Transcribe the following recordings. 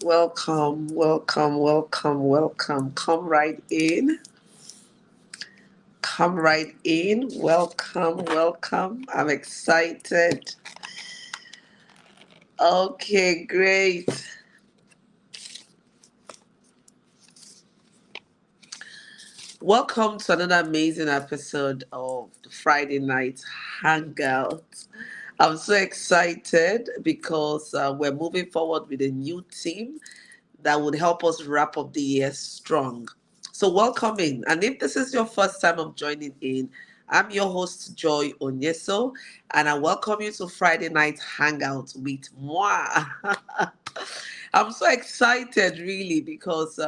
Welcome, welcome, welcome, welcome. Come right in. Come right in. Welcome, welcome. I'm excited. Okay, great. Welcome to another amazing episode of the Friday Night Hangout. I'm so excited because we're moving forward with a new team that would help us wrap up the year strong. So, welcome in. And if this is your first time of joining in, I'm your host, Joy Onyeso, and I welcome you to Friday Night Hangout with moi. I'm so excited, really, because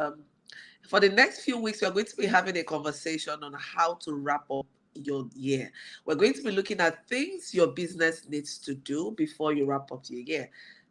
for the next few weeks, we're going to be having a conversation on how to wrap up your year. We're going to be looking at things your business needs to do before you wrap up your year.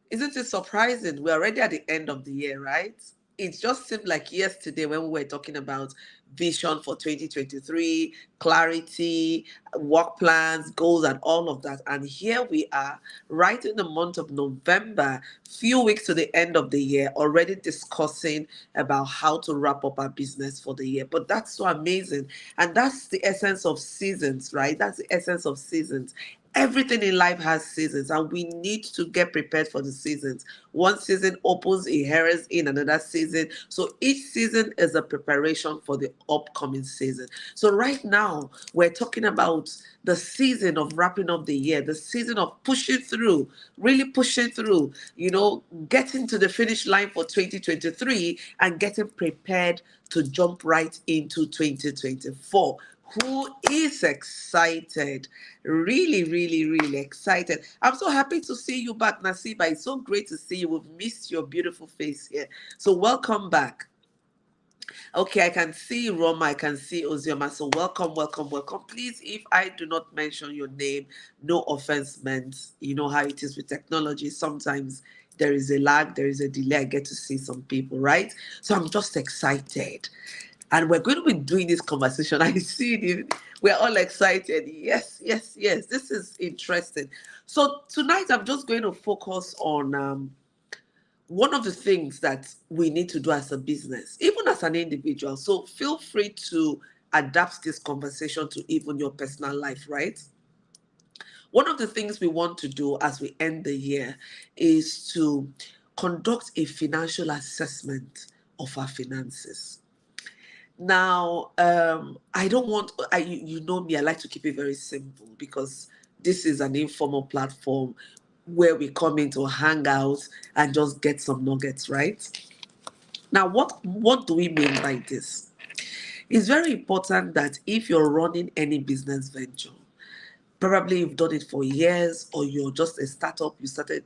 Isn't it surprising? We're already at the end of the year, right? It just seemed like yesterday when we were talking about vision for 2023, clarity, work plans, goals, and all of that. And here we are, right in the month of November, few weeks to the end of the year, already discussing about how to wrap up our business for the year. But that's so amazing. And that's the essence of seasons, right? That's the essence of seasons. Everything in life has seasons, and we need to get prepared for the seasons. One season opens, it heralds in another season. So each season is a preparation for the upcoming season. So right now, we're talking about the season of wrapping up the year, the season of pushing through, really pushing through, getting to the finish line for 2023 and getting prepared to jump right into 2024. Who is excited? Really, really, really excited. I'm so happy to see you back, Nasiba. It's so great to see you. We've missed your beautiful face here. So welcome back. Okay, I can see Roma, I can see Ozioma. So welcome, welcome, welcome. Please, if I do not mention your name, no offense meant. You know how it is with technology. Sometimes there is a lag, there is a delay. I get to see some people, right? So I'm just excited. And we're going to be doing this conversation. I see it. We're all excited. Yes, yes, yes. This is interesting. So tonight I'm just going to focus on one of the things that we need to do as a business, even as an individual. So feel free to adapt this conversation to even your personal life, right? One of the things we want to do as we end the year is to conduct a financial assessment of our finances. Now, I don't want, you know me, I like to keep it very simple because this is an informal platform where we come in to hang out and just get some nuggets, right? Now, what do we mean by this? It's very important that if you're running any business venture, probably you've done it for years, or you're just a startup. You started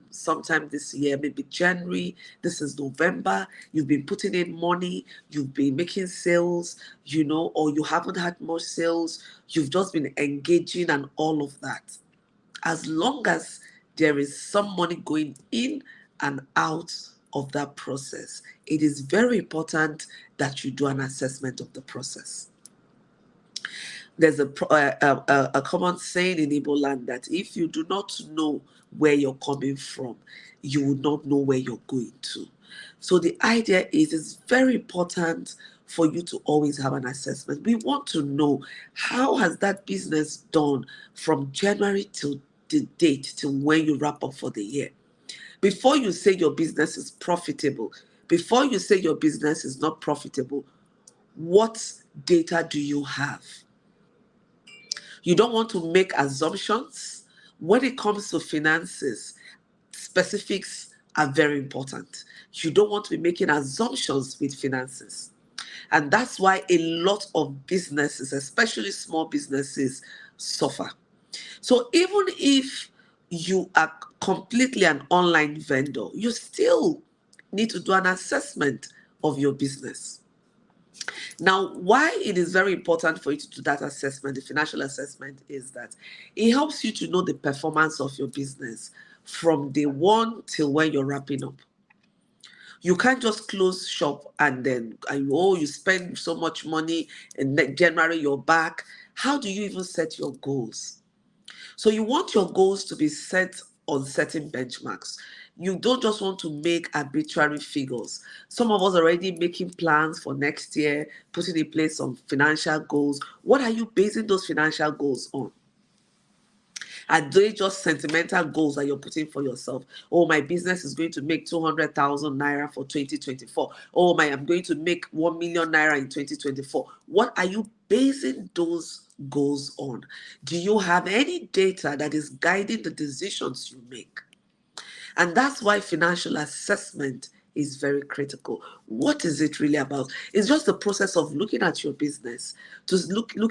sometime this year, maybe January. This is November. You've been putting in money. You've been making sales, or you haven't had much sales. You've just been engaging and all of that. As long as there is some money going in and out of that process, it is very important that you do an assessment of the process. There's a common saying in Igbo land that if you do not know where you're coming from, you will not know where you're going to. So the idea is it's very important for you to always have an assessment. We want to know, how has that business done from January to the date to when you wrap up for the year. Before you say your business is profitable, before you say your business is not profitable, what data do you have? You don't want to make assumptions. When it comes to finances, specifics are very important. You don't want to be making assumptions with finances. And that's why a lot of businesses, especially small businesses, suffer. So even if you are completely an online vendor, you still need to do an assessment of your business. Now, why it is very important for you to do that assessment, the financial assessment, is that it helps you to know the performance of your business from day one till when you're wrapping up. You can't just close shop and then, you spend so much money and then January you're back. How do you even set your goals? So you want your goals to be set on certain benchmarks. You don't just want to make arbitrary figures. Some of us are already making plans for next year, putting in place some financial goals. What are you basing those financial goals on? Are they just sentimental goals that you're putting for yourself? Oh, my business is going to make 200,000 naira for 2024. Oh, I'm going to make 1 million naira in 2024. What are you basing those goals on? Do you have any data that is guiding the decisions you make? And that's why financial assessment is very critical. What is it really about? It's just the process of looking at your business, to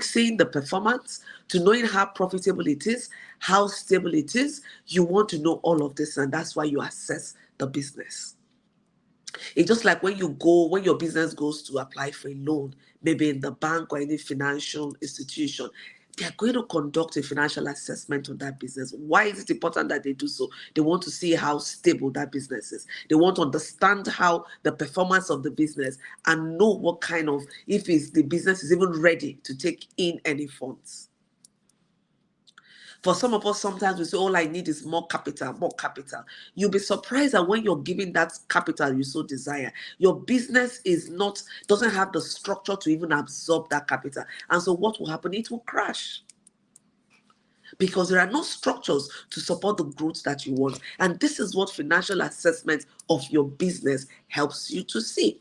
seeing the performance, to knowing how profitable it is, how stable it is. You want to know all of this, and that's why you assess the business. It's just like when your business goes to apply for a loan, maybe in the bank or any financial institution, they're going to conduct a financial assessment on that business. Why is it important that they do so? They want to see how stable that business is. They want to understand how the performance of the business and know what kind of, if it's, the business is even ready to take in any funds. For some of us, sometimes we say, all I need is more capital, more capital. You'll be surprised that when you're giving that capital you so desire, your business doesn't have the structure to even absorb that capital. And so what will happen? It will crash. Because there are no structures to support the growth that you want. And this is what financial assessment of your business helps you to see.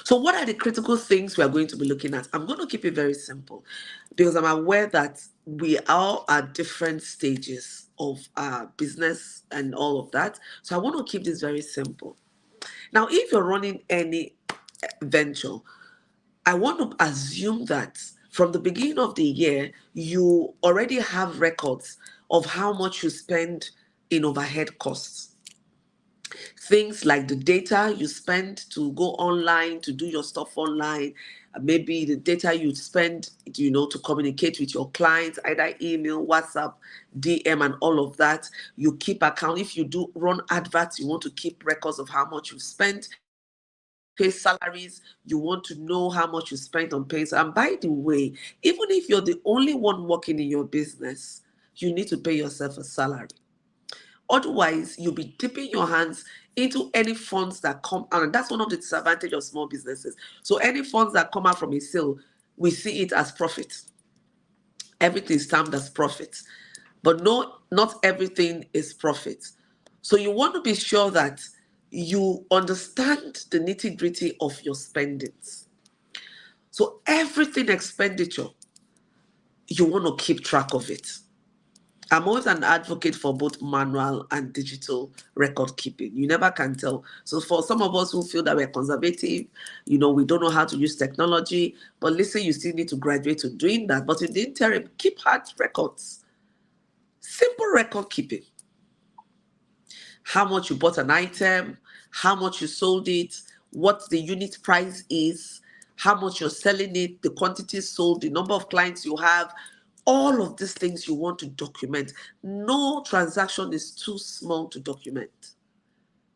So what are the critical things we are going to be looking at? I'm going to keep it very simple because I'm aware that we are at different stages of our business and all of that. So I want to keep this very simple. Now, if you're running any venture, I want to assume that from the beginning of the year, you already have records of how much you spend in overhead costs. Things like the data you spend to go online, to do your stuff online, maybe the data you spend, to communicate with your clients, either email, WhatsApp, DM, and all of that. You keep account. If you do run adverts, you want to keep records of how much you've spent. If you pay salaries, you want to know how much you spent on pay. And by the way, even if you're the only one working in your business, you need to pay yourself a salary. Otherwise, you'll be dipping your hands into any funds that come out. And that's one of the disadvantages of small businesses. So any funds that come out from a sale, we see it as profit. Everything is termed as profit. But no, not everything is profit. So you want to be sure that you understand the nitty-gritty of your spendings. So everything expenditure, you want to keep track of it. I'm always an advocate for both manual and digital record keeping. You never can tell. So for some of us who feel that we're conservative, we don't know how to use technology, but listen, you still need to graduate to doing that. But in the interim, keep hard records. Simple record keeping. How much you bought an item, how much you sold it, what the unit price is, how much you're selling it, the quantity sold, the number of clients you have. All of these things you want to document. No transaction is too small to document.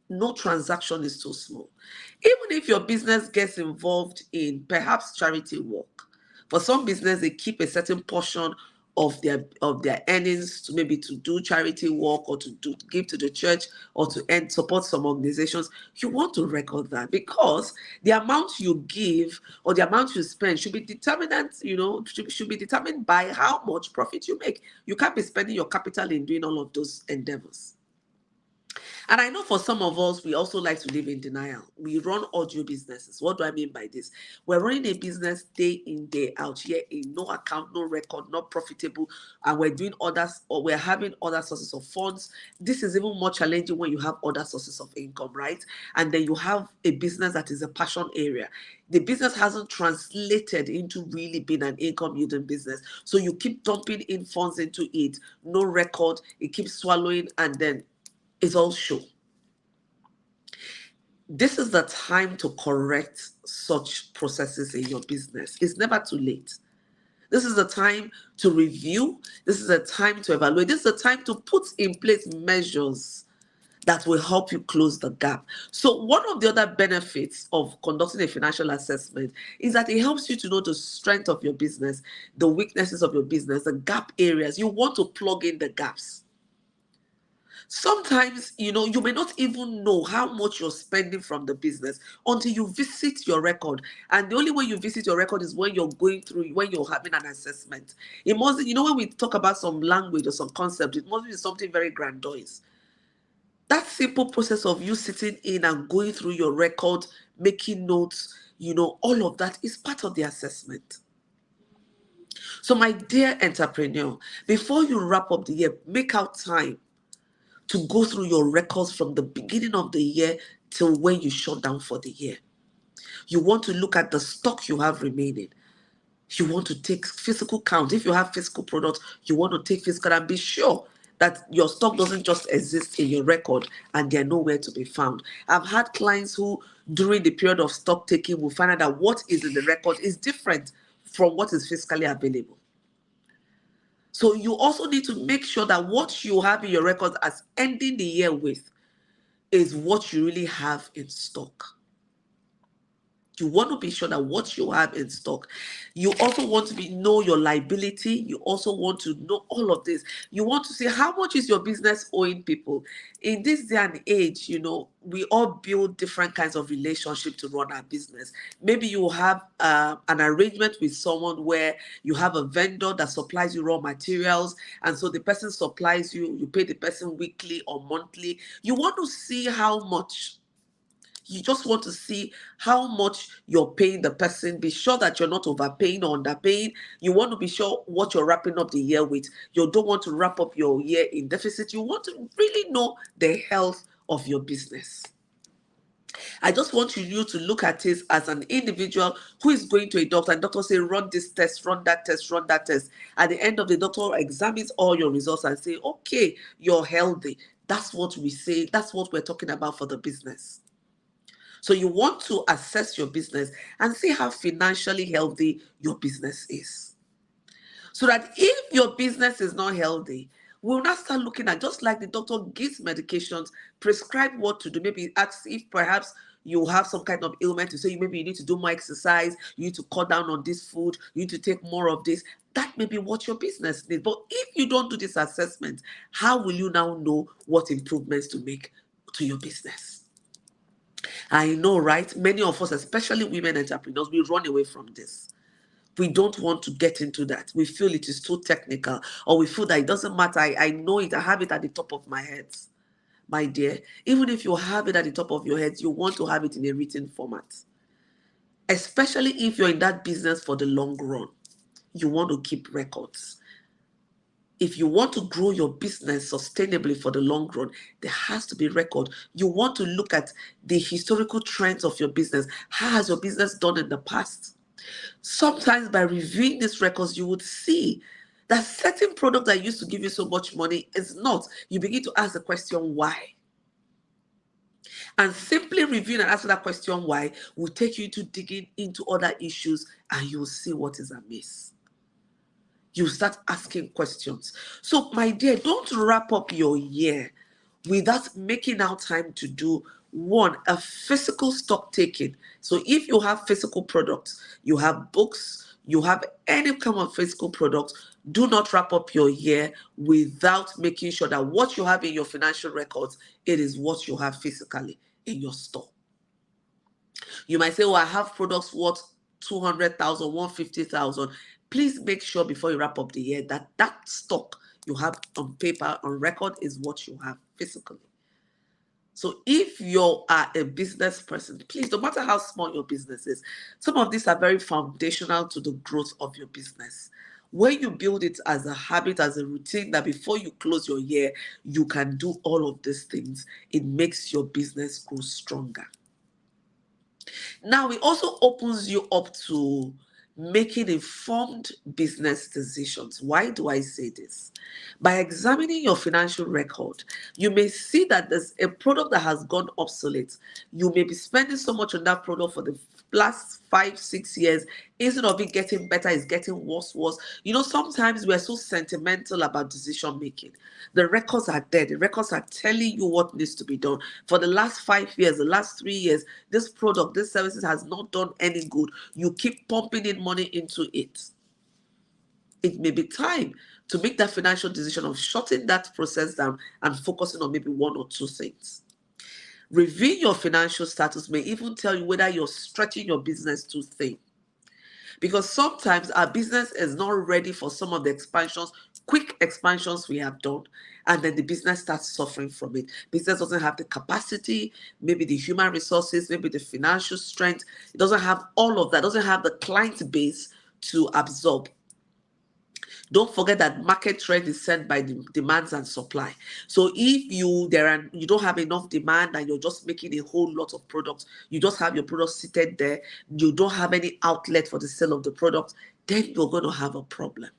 No transaction is too small. Even if your business gets involved in perhaps charity work, for some business they keep a certain portion of their earnings to maybe to do charity work or to give to the church or to support some organizations. You want to record that because the amount you give or the amount you spend should be should be determined by how much profit you make. You can't be spending your capital in doing all of those endeavors. And I know for some of us, we also like to live in denial. We run audio businesses. What do I mean by this? We're running a business day in, day out, here in no account, no record, not profitable, and we're doing others, or we're having other sources of funds. This is even more challenging when you have other sources of income, right? And then you have a business that is a passion area. The business hasn't translated into really being an income yielding business. So you keep dumping in funds into it, no record, it keeps swallowing, and then it's all show. This is the time to correct such processes in your business. It's never too late. This is the time to review. This is the time to evaluate. This is the time to put in place measures that will help you close the gap. So one of the other benefits of conducting a financial assessment is that it helps you to know the strength of your business, the weaknesses of your business, the gap areas. You want to plug in the gaps. Sometimes, you may not even know how much you're spending from the business until you visit your record. And the only way you visit your record is when you're going through, when you're having an assessment. It must, when we talk about some language or some concept, it must be something very grandiose. That simple process of you sitting in and going through your record, making notes, all of that is part of the assessment. So, my dear entrepreneur, before you wrap up the year, make out time to go through your records from the beginning of the year till when you shut down for the year. You want to look at the stock you have remaining. You want to take physical count. If you have physical products, you want to take physical and be sure that your stock doesn't just exist in your record and they're nowhere to be found. I've had clients who, during the period of stock taking, will find out that what is in the record is different from what is physically available. So you also need to make sure that what you have in your records as ending the year with is what you really have in stock. You want to be sure that what you have in stock. You also want to know your liability. You also want to know all of this. You want to see how much is your business owing people. In this day and age, we all build different kinds of relationship to run our business. Maybe you have an arrangement with someone where you have a vendor that supplies you raw materials, and so the person supplies you, you pay the person weekly or monthly. You want to see how much. You just want to see how much you're paying the person. Be sure that you're not overpaying or underpaying. You want to be sure what you're wrapping up the year with. You don't want to wrap up your year in deficit. You want to really know the health of your business. I just want you to look at it as an individual who is going to a doctor, and doctor say, run this test, run that test, run that test. At the end of the doctor examines all your results and say, okay, you're healthy. That's what we say. That's what we're talking about for the business. So you want to assess your business and see how financially healthy your business is. So that if your business is not healthy, we'll now start looking at, just like the doctor gives medications, prescribe what to do. Maybe ask if perhaps you have some kind of ailment to say maybe you need to do more exercise, you need to cut down on this food, you need to take more of this. That may be what your business needs. But if you don't do this assessment, how will you now know what improvements to make to your business? I know, right? Many of us, especially women entrepreneurs, we run away from this. We don't want to get into that. We feel it is too technical, or we feel that it doesn't matter. I know it. I have it at the top of my head. My dear, even if you have it at the top of your head, you want to have it in a written format. Especially if you're in that business for the long run. You want to keep records. If you want to grow your business sustainably for the long run, there has to be record. You want to look at the historical trends of your business. How has your business done in the past? Sometimes by reviewing these records, you would see that certain product that used to give you so much money is not. You begin to ask the question, why? And simply reviewing and answering that question, why, will take you to digging into other issues, and you'll see what is amiss. You start asking questions. So, my dear, don't wrap up your year without making out time to do one, a physical stock taking. So, if you have physical products, you have books, you have any kind of physical product, do not wrap up your year without making sure that what you have in your financial records, it is what you have physically in your store. You might say, well, I have products worth 200,000, 150,000. Please make sure before you wrap up the year that that stock you have on paper, on record, is what you have physically. So if you are a business person, please, no matter how small your business is, some of these are very foundational to the growth of your business. When you build it as a habit, as a routine, that before you close your year, you can do all of these things, it makes your business grow stronger. Now, it also opens you up to making informed business decisions. Why do I say this? By examining your financial record, you may see that there's a product that has gone obsolete. You may be spending so much on that product for the last 5-6 years. Instead of it getting better, it's getting worse. Sometimes we're so sentimental about decision making. The records are there. The records are telling you what needs to be done. For the last 5 years, the last 3 years, this product, this services has not done any good. You keep pumping in money into it. It may be time to make that financial decision of shutting that process down and focusing on maybe one or two things. Reviewing your financial status may even tell you whether you're stretching your business too thin. Because sometimes our business is not ready for some of the expansions, quick expansions we have done, and then the business starts suffering from it. Business doesn't have the capacity, maybe the human resources, maybe the financial strength. It doesn't have all of that, doesn't have the client base to absorb. Don't forget that market trend is set by the demands and supply. So if you don't have enough demand and you're just making a whole lot of products, you just have your products seated there, you don't have any outlet for the sale of the product, then you're going to have a problem.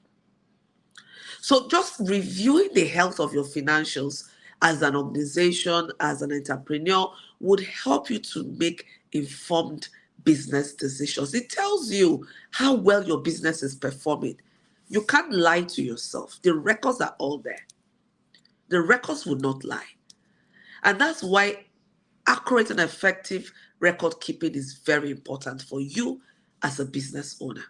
So just reviewing the health of your financials as an organization, as an entrepreneur, would help you to make informed business decisions. It tells you how well your business is performing. You can't lie to yourself. The records are all there. The records would not lie. And that's why accurate and effective record keeping is very important for you as a business owner.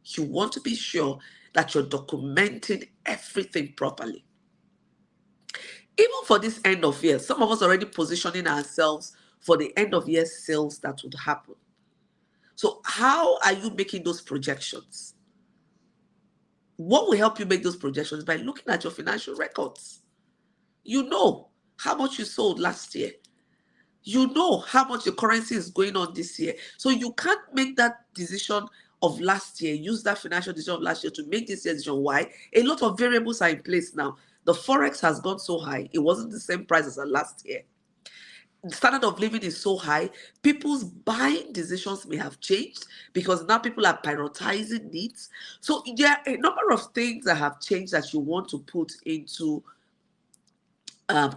You want to be sure that you're documenting everything properly. Even for this end of year, some of us are already positioning ourselves for the end of year sales that would happen. So how are you making those projections? What will help you make those projections? By looking at your financial records. You know how much you sold last year. You know how much your currency is going on this year. So you can't make that decision of last year, use that financial decision of last year to make this year's decision. Why? A lot of variables are in place now. The forex has gone so high. It wasn't the same price as last year. The standard of living is so high. People's buying decisions may have changed because now people are prioritizing needs. So there are a number of things that have changed that you want to put into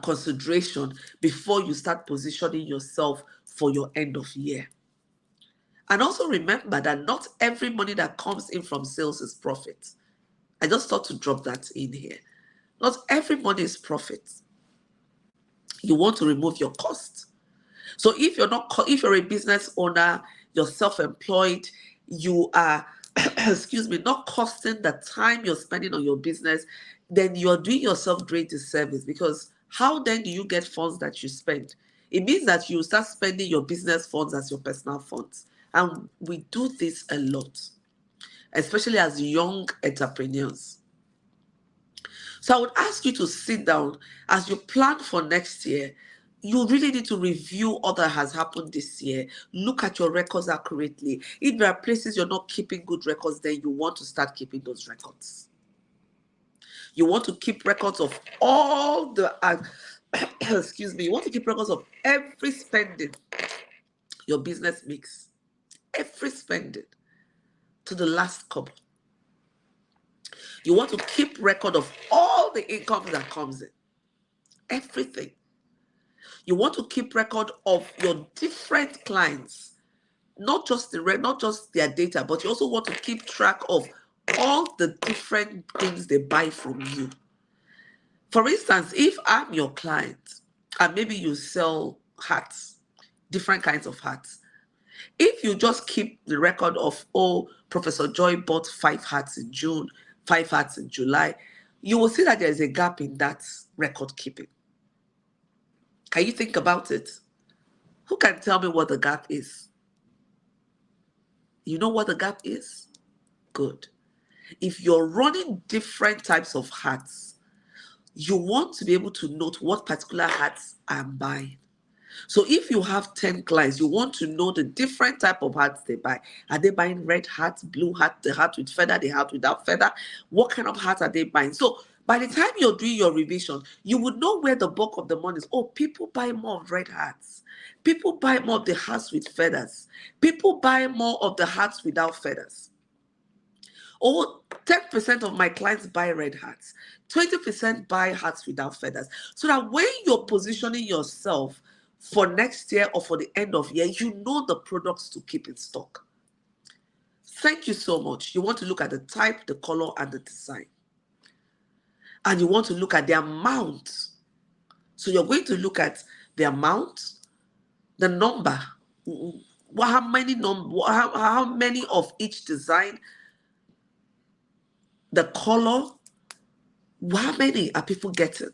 consideration before you start positioning yourself for your end of year. And also remember that not every money that comes in from sales is profit. I just thought to drop that in here. Not every money is profit. You want to remove your cost. So if you're a business owner, you're self-employed, you are excuse me, not costing the time you're spending on your business, then you're doing yourself great disservice, because how then do you get funds that you spend? It means that you start spending your business funds as your personal funds. And we do this a lot, especially as young entrepreneurs. So I would ask you to sit down as you plan for next year. You really need to review all that has happened this year. Look at your records accurately. If there are places you're not keeping good records, then you want to start keeping those records. You want to keep records of all the, excuse me, you want to keep records of every spending your business makes. Every spending to the last couple. You want to keep record of all the income that comes in. Everything. You want to keep record of your different clients, not just their data, but you also want to keep track of all the different things they buy from you. For instance, if I'm your client and maybe you sell hats, different kinds of hats, if you just keep the record of, oh, Professor Joy bought 5 hats in June, 5 hats in July, you will see that there's a gap in that record keeping. Can you think about it? Who can tell me what the gap is? You know what the gap is? Good. If you're running different types of hats, you want to be able to note what particular hats I'm buying. So if you have 10 clients, you want to know the different type of hats they buy. Are they buying red hats, blue hat, the hat with feather, the hat without feather? What kind of hats are they buying? So by the time you're doing your revision, you would know where the bulk of the money is. Oh, people buy more of red hats. People buy more of the hats with feathers. People buy more of the hats without feathers. Oh, 10% of my clients buy red hats. 20% buy hats without feathers. So that when you're positioning yourself for next year or for the end of year, you know the products to keep in stock. Thank you so much. You want to look at the type, the color, and the design. And you want to look at the amount. So you're going to look at the amount, the number, how many of each design, the color, how many are people getting?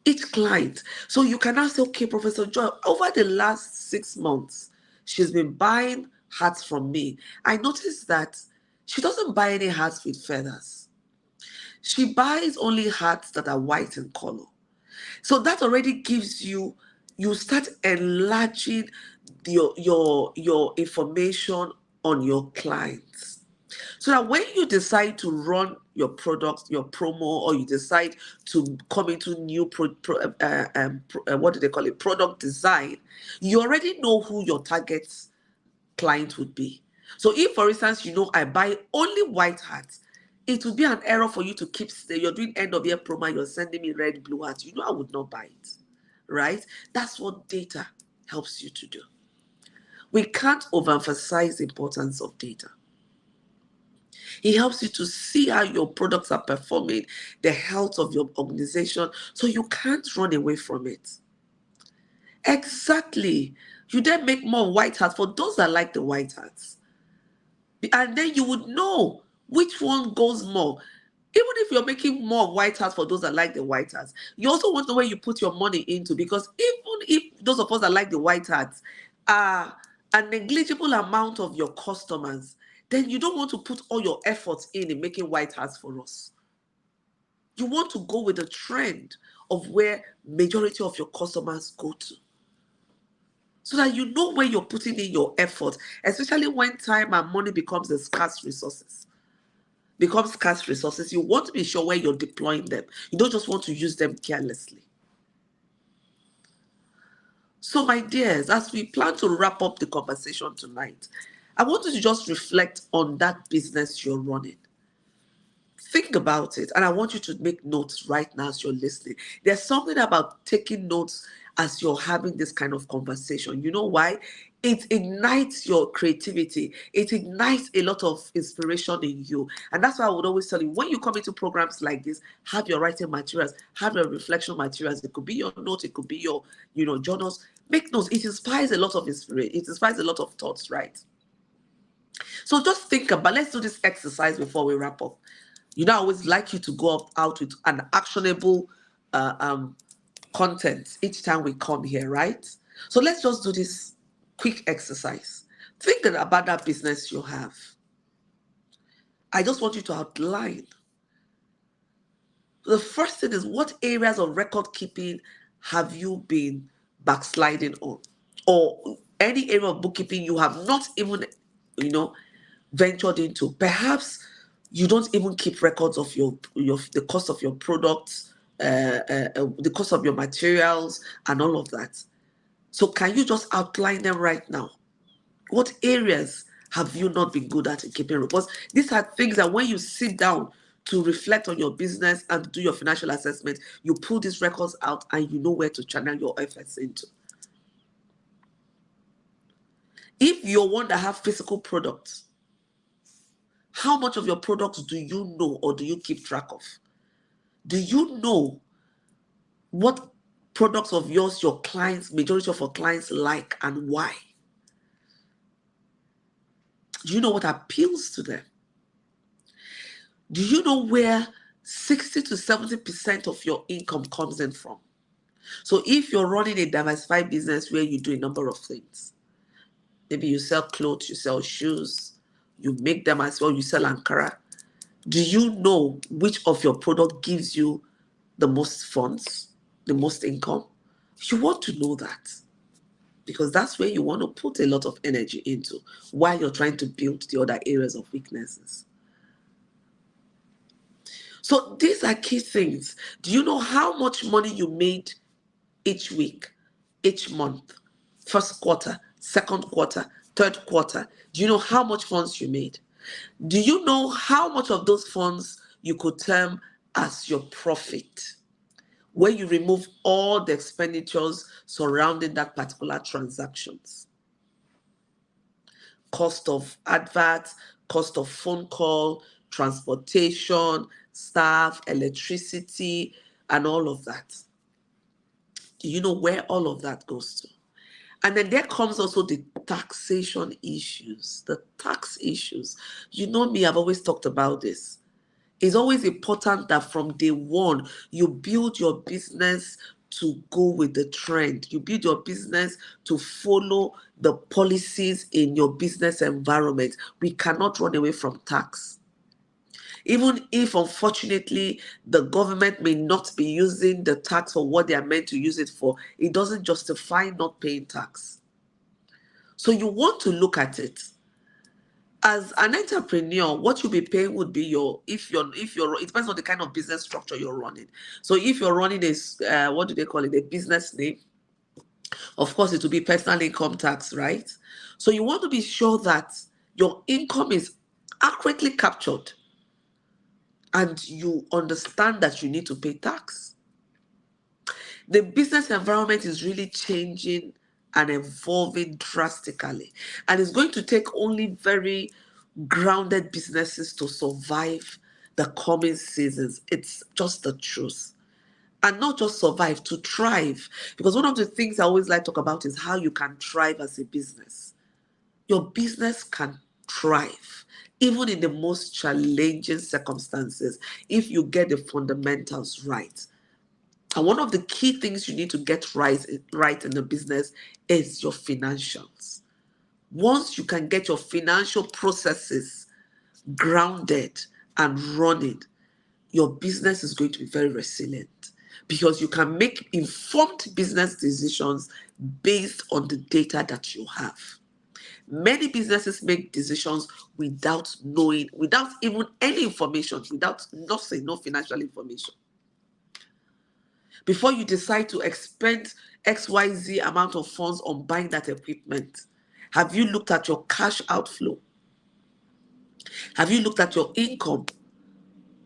Each client. So you can now say, okay, Professor Joy, over the last 6 months, she's been buying hats from me. I noticed that she doesn't buy any hats with feathers. She buys only hats that are white in color. So that already gives you, you start enlarging your information on your clients. So that when you decide to run your product, your promo, or you decide to come into new what do they call it, product design, you already know who your target client would be. So if, for instance, you know I buy only white hats, it would be an error for you to keep you're doing end of year promo, you're sending me red, blue hats. You know I would not buy it, right? That's what data helps you to do. We can't overemphasize the importance of data. It helps you to see how your products are performing, the health of your organization, so you can't run away from it. Exactly. You then make more white hats for those that like the white hats. And then you would know which one goes more. Even if you're making more white hats for those that like the white hats, you also want to know where you put your money into, because even if those of us that like the white hats are a negligible amount of your customers, then you don't want to put all your efforts in making white hats for us. You want to go with the trend of where majority of your customers go to, so that you know where you're putting in your effort, especially when time and money becomes the scarce resources. You want to be sure where you're deploying them. You don't just want to use them carelessly. So, my dears, as we plan to wrap up the conversation tonight, I want you to just reflect on that business you're running. Think about it, and I want you to make notes right now as you're listening. There's something about taking notes as you're having this kind of conversation. You know why? It ignites your creativity. It ignites a lot of inspiration in you. And that's why I would always tell you, when you come into programs like this, have your writing materials, have your reflection materials. It could be your notes, it could be your, journals. Make notes. It inspires a lot of inspiration. It inspires a lot of thoughts, right? So just think about, let's do this exercise before we wrap up. I always like you to go out with an actionable content each time we come here, right? So let's just do this quick exercise. Think about that business you have. I just want you to outline. The first thing is, what areas of record keeping have you been backsliding on? Or any area of bookkeeping you have not even, ventured into. Perhaps you don't even keep records of your the cost of your products, the cost of your materials, and all of that. So can you just outline them right now? What areas have you not been good at in keeping records? These are things that when you sit down to reflect on your business and do your financial assessment, you pull these records out and you know where to channel your efforts into. If you're one that have physical products, how much of your products do you know or do you keep track of? Do you know what products of yours your clients, majority of your clients like, and why? Do you know what appeals to them? Do you know where 60 to 70% of your income comes in from? So if you're running a diversified business where you do a number of things, maybe you sell clothes, you sell shoes, you make them as well, you sell Ankara. Do you know which of your product gives you the most funds, the most income? You want to know that, because that's where you want to put a lot of energy into while you're trying to build the other areas of weaknesses. So these are key things. Do you know how much money you made each week, each month, first quarter, second quarter, third quarter? Do you know how much funds you made? Do you know how much of those funds you could term as your profit, where you remove all the expenditures surrounding that particular transactions? Cost of adverts, cost of phone call, transportation, staff, electricity, and all of that. Do you know where all of that goes to? And then there comes also the taxation issues, the tax issues. You know me, I've always talked about this. It's always important that from day one, you build your business to go with the trend. You build your business to follow the policies in your business environment. We cannot run away from tax. Even if, unfortunately, the government may not be using the tax for what they are meant to use it for, it doesn't justify not paying tax. So you want to look at it. As an entrepreneur, what you'll be paying would be if you're it depends on the kind of business structure you're running. So if you're running a what do they call it, a business name, of course it will be personal income tax, right? So you want to be sure that your income is accurately captured and you understand that you need to pay tax. The business environment is really changing and evolving drastically, and it's going to take only very grounded businesses to survive the coming seasons. It's just the truth. And not just survive, to thrive. Because one of the things I always like to talk about is how you can thrive as a business. Your business can thrive even in the most challenging circumstances if you get the fundamentals right. And one of the key things you need to get right in the business is your financials. Once you can get your financial processes grounded and running, your business is going to be very resilient because you can make informed business decisions based on the data that you have. Many businesses make decisions without knowing, without even any information, without nothing, no financial information. Before you decide to expend XYZ amount of funds on buying that equipment, have you looked at your cash outflow? Have you looked at your income?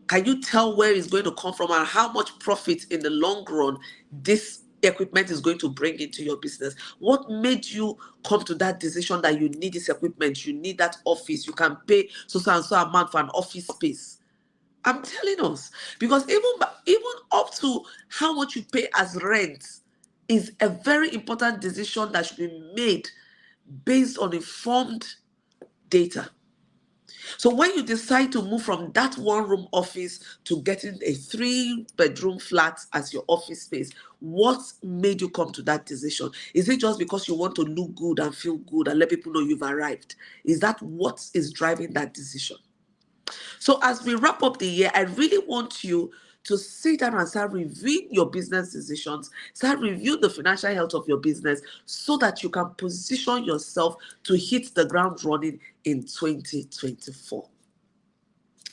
Can you tell where it's going to come from and how much profit in the long run this equipment is going to bring into your business? What made you come to that decision that you need this equipment, you need that office, you can pay so and so amount for an office space? I'm telling us, because even up to how much you pay as rent is a very important decision that should be made based on informed data. So when you decide to move from that one-room office to getting a 3-bedroom flat as your office space, what made you come to that decision? Is it just because you want to look good and feel good and let people know you've arrived? Is that what is driving that decision? So as we wrap up the year, I really want you to sit down and start reviewing your business decisions, start reviewing the financial health of your business so that you can position yourself to hit the ground running in 2024.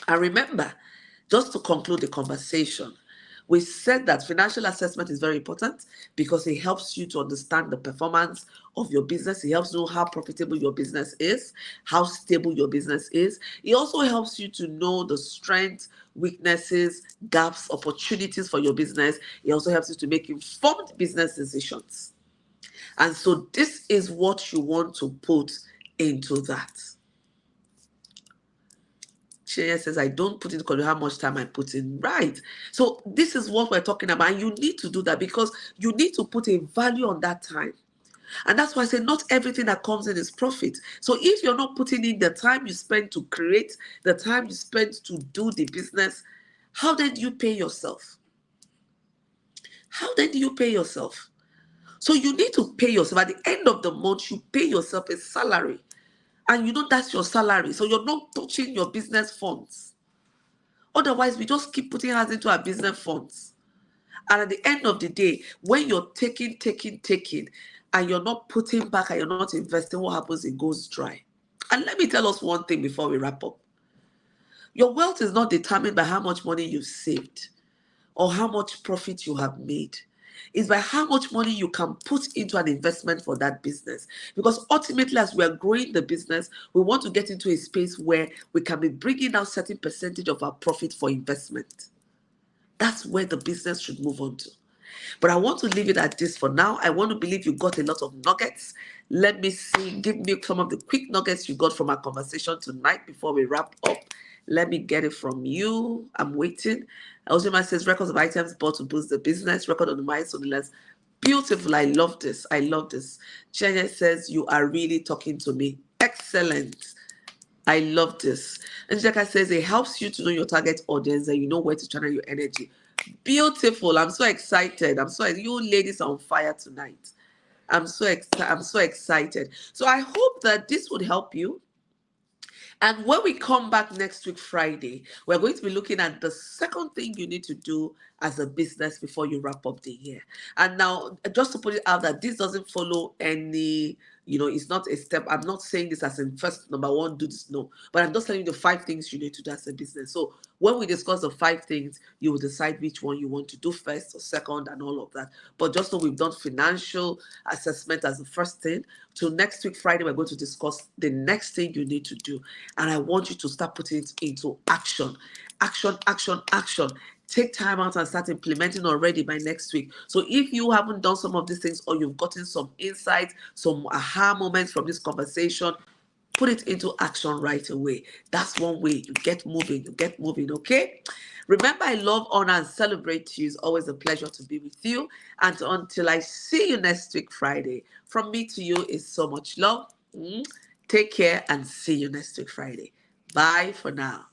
And remember, just to conclude the conversation, we said that financial assessment is very important because it helps you to understand the performance of your business. It helps you know how profitable your business is, how stable your business is. It also helps you to know the strengths, weaknesses, gaps, opportunities for your business. It also helps you to make informed business decisions. And so this is what you want to put into that. Shaya says, I don't put in how much time I put in. Right. So this is what we're talking about. And you need to do that because you need to put a value on that time. And that's why I say not everything that comes in is profit. So if you're not putting in the time you spend to create, the time you spend to do the business, how then do you pay yourself? How then do you pay yourself? So you need to pay yourself. At the end of the month, you pay yourself a salary. And you know that's your salary. So you're not touching your business funds. Otherwise, we just keep putting hands into our business funds. And at the end of the day, when you're taking, and you're not putting back and you're not investing, what happens? It goes dry. And let me tell us one thing before we wrap up. Your wealth is not determined by how much money you've saved or how much profit you have made. It's by how much money you can put into an investment for that business. Because ultimately, as we are growing the business, we want to get into a space where we can be bringing out certain percentage of our profit for investment. That's where the business should move on to. But I want to leave it at this for now. I want to believe you got a lot of nuggets. Let me see. Give me some of the quick nuggets you got from our conversation tonight before we wrap up. Let me get it from you. I'm waiting. Ozima says, records of items bought to boost the business. Record on the milestone list. Beautiful. I love this. I love this. Chenya says, you are really talking to me. Excellent. I love this. And Jessica says it helps you to know your target audience and you know where to channel your energy. Beautiful. I'm so excited. You ladies are on fire tonight. I'm so excited. So I hope that this would help you. And when we come back next week, Friday, we're going to be looking at the second thing you need to do as a business before you wrap up the year. And now, just to put it out that this doesn't follow any, it's not a step. I'm not saying this as in first, number one, do this. No. But I'm just telling you the 5 things you need to do as a business. So when we discuss the 5 things, you will decide which one you want to do first or second and all of that. But just know we've done financial assessment as the first thing. So next week, Friday, we're going to discuss the next thing you need to do. And I want you to start putting it into action. Action, action, action. Take time out and start implementing already by next week. So if you haven't done some of these things or you've gotten some insights, some aha moments from this conversation, put it into action right away. That's one way you get moving, okay? Remember, I love, honor, and celebrate you. It's always a pleasure to be with you. And until I see you next week, Friday, from me to you is so much love. Take care and see you next week, Friday. Bye for now.